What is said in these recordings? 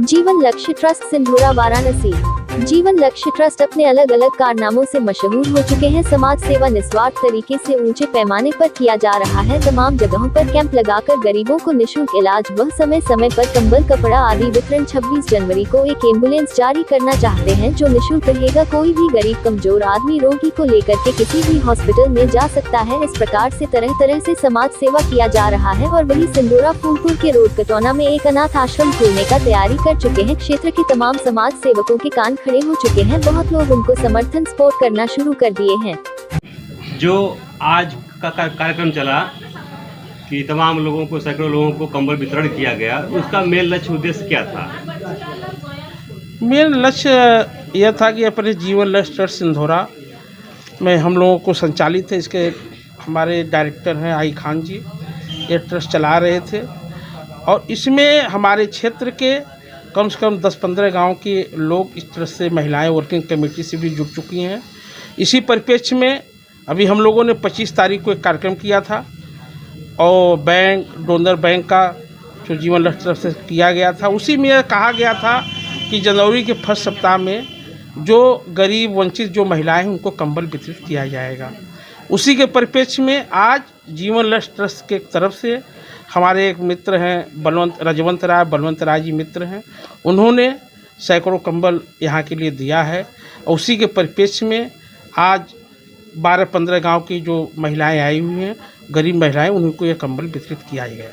जीवन लक्ष्य ट्रस्ट सिंधुरा वाराणसी। जीवन लक्ष्य ट्रस्ट अपने अलग अलग कारनामों से मशहूर हो चुके हैं। समाज सेवा निस्वार्थ तरीके से ऊंचे पैमाने पर किया जा रहा है। तमाम जगहों पर कैंप लगाकर गरीबों को निशुल्क इलाज व समय समय पर कंबल कपड़ा आदि वितरण। 26 जनवरी को एक एम्बुलेंस जारी करना चाहते हैं जो निशुल्क रहेगा। कोई भी गरीब कमजोर आदमी रोगी को लेकर के किसी भी हॉस्पिटल में जा सकता है। इस प्रकार से तरह तरह से समाज सेवा किया जा रहा है। और वही सिंधुरा फूलपुर के रोड कटौना में एक अनाथ आश्रम खोलने का तैयारी कर चुके हैं। क्षेत्र के तमाम समाज सेवकों के कान खड़े हो चुके हैं। बहुत लोग उनको समर्थन सपोर्ट करना शुरू कर दिए हैं। जो आज का कार्यक्रम चला कि तमाम लोगों को, सैकड़ों लोगों को कंबल वितरण किया गया, उसका मेन लक्ष्य उद्देश्य क्या था? मेन लक्ष्य यह था कि अपने जीवन लक्ष्य ट्रस्ट सिंधुरा में हम लोगों को संचालित है। इसके हमारे डायरेक्टर हैं आई खान जी, ये ट्रस्ट चला रहे थे। और इसमें हमारे क्षेत्र के कम से कम 10-15 गांव के लोग इस तरह से महिलाएं वर्किंग कमेटी से भी जुड़ चुकी हैं। इसी परिप्रेक्ष्य में अभी हम लोगों ने 25 तारीख को एक कार्यक्रम किया था और डोनर बैंक का जो जीवन लक्ष्य ट्रस्ट से किया गया था, उसी में कहा गया था कि जनवरी के फर्स्ट सप्ताह में जो गरीब वंचित जो महिलाएं हैं उनको कंबल वितरित किया जाएगा। उसी के परिप्रेक्ष्य में आज जीवन लक्ष्य ट्रस्ट के तरफ से हमारे एक मित्र हैं बलवंत राय जी मित्र हैं, उन्होंने सैकड़ों कंबल यहाँ के लिए दिया है। और उसी के परिप्रेक्ष्य में आज 12-15 गांव की जो महिलाएं आई हुई हैं, गरीब महिलाएं, उनको ये कंबल वितरित किया गया।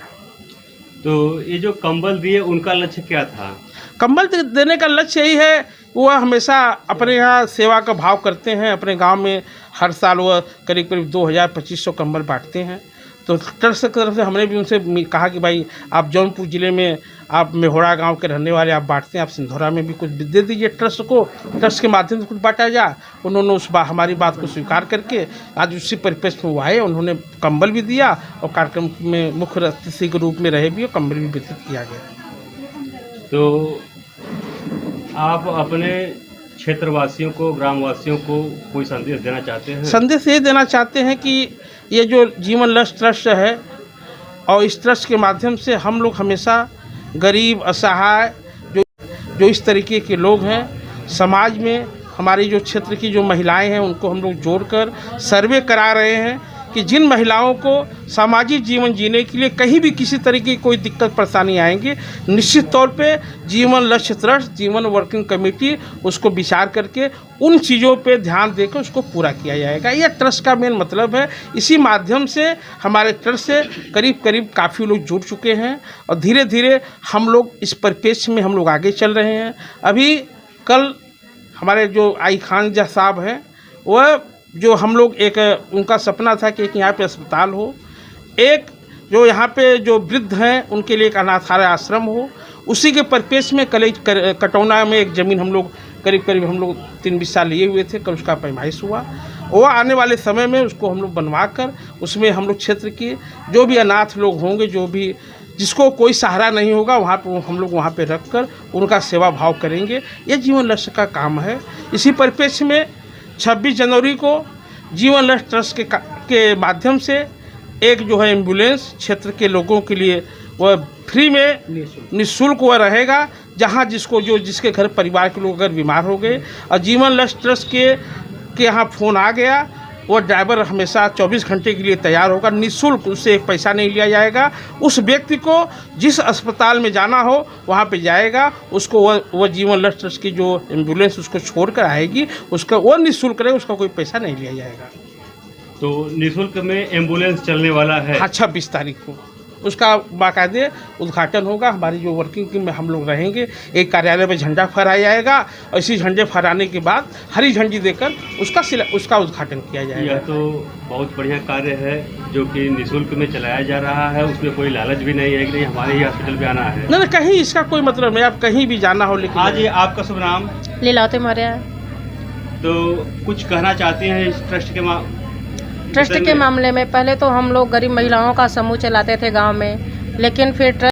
तो ये जो कंबल दिए उनका लक्ष्य क्या था? कंबल देने का लक्ष्य यही है, वह हमेशा अपने यहाँ सेवा का भाव करते हैं। अपने गांव में हर साल वह करीब 2000-2500 कंबल बांटते हैं। तो ट्रस्ट की तरफ से हमने भी उनसे कहा कि भाई आप जौनपुर ज़िले में आप मेहोड़ा गांव के रहने वाले आप बांटते हैं, आप सिंधुरा में भी कुछ दे दीजिए ट्रस्ट को, ट्रस्ट के माध्यम से कुछ बांटा जाए। उन्होंने हमारी बात को स्वीकार करके आज उसी परिप्रेक्ष्य में वो आए, उन्होंने कंबल भी दिया और कार्यक्रम में मुख्य अतिथि के रूप में रहे भी और कंबल भी वितरित किया गया। तो आप अपने क्षेत्रवासियों को, ग्रामवासियों को कोई संदेश देना चाहते हैं? संदेश ये देना चाहते हैं कि ये जो जीवन लक्ष्य ट्रस्ट है और इस ट्रस्ट के माध्यम से हम लोग हमेशा गरीब, असहाय, जो इस तरीके के लोग हैं समाज में, हमारी जो क्षेत्र की जो महिलाएं हैं उनको हम लोग जोड़कर सर्वे करा रहे हैं कि जिन महिलाओं को सामाजिक जीवन जीने के लिए कहीं भी किसी तरीके की कोई दिक्कत परेशानी आएंगी, निश्चित तौर पे जीवन लक्ष्य ट्रस्ट, जीवन वर्किंग कमेटी उसको विचार करके उन चीज़ों पे ध्यान देकर उसको पूरा किया जाएगा। यह ट्रस्ट का मेन मतलब है। इसी माध्यम से हमारे ट्रस्ट से करीब काफ़ी लोग जुड़ चुके हैं और धीरे धीरे हम लोग इस परिप्रेक्ष्य में हम लोग आगे चल रहे हैं। अभी कल हमारे जो आई खान साहब हैं, वह जो हम लोग एक उनका सपना था कि एक यहाँ पे अस्पताल हो, एक जो यहाँ पे जो वृद्ध हैं उनके लिए एक अनाथालय आश्रम हो। उसी के परिप्रेक्ष्य में कटौना में एक ज़मीन हम लोग करीब हम लोग 3-20 साल लिए हुए थे, कल उसका पैमाइश हुआ। वो आने वाले समय में उसको हम लोग बनवा कर उसमें हम लोग क्षेत्र के जो भी अनाथ लोग होंगे, जो भी जिसको कोई सहारा नहीं होगा, वहाँ पे हम लोग वहाँ पे रख कर उनका सेवा भाव करेंगे। ये जीवन लक्ष्य का काम है। इसी परिप्रेक्ष्य में 26 जनवरी को जीवन लक्ष्य ट्रस्ट के माध्यम से एक जो है एम्बुलेंस क्षेत्र के लोगों के लिए वह फ्री में निःशुल्क वह रहेगा। जहाँ जिसके घर परिवार के लोग अगर बीमार हो गए और जीवन लक्ष्य ट्रस्ट के यहाँ फ़ोन आ गया, वो ड्राइवर हमेशा 24 घंटे के लिए तैयार होगा, निःशुल्क, उससे एक पैसा नहीं लिया जाएगा। उस व्यक्ति को जिस अस्पताल में जाना हो वहाँ पे जाएगा, उसको वह जीवन लक्ष्य ट्रस्ट की जो एम्बुलेंस उसको छोड़ कर आएगी, उसका वो निःशुल्क रहेगा, उसका कोई पैसा नहीं लिया जाएगा। तो निःशुल्क में एम्बुलेंस चलने वाला है? हाँ, 26 तारीख को उसका बाकायदे उद्घाटन होगा। हमारी जो वर्किंग टीम में हम लोग रहेंगे, एक कार्यालय में झंडा फहराया जाएगा और इसी झंडे फहराने के बाद हरी झंडी देकर उसका उद्घाटन किया जाएगा। यह तो बहुत बढ़िया कार्य है जो कि निःशुल्क में चलाया जा रहा है। उसमें कोई लालच भी नहीं है कि नहीं हमारे ही हॉस्पिटल पे आना है। नहीं, कहीं इसका कोई मतलब नहीं, आप कहीं भी जाना हो। लेकिन आज ये आपका शुभ नाम? लीलावती मौर्य। तो कुछ कहना चाहती हैं इस ट्रस्ट के मामले में? पहले तो हम लोग गरीब महिलाओं का समूह चलाते थे गांव में, लेकिन फिर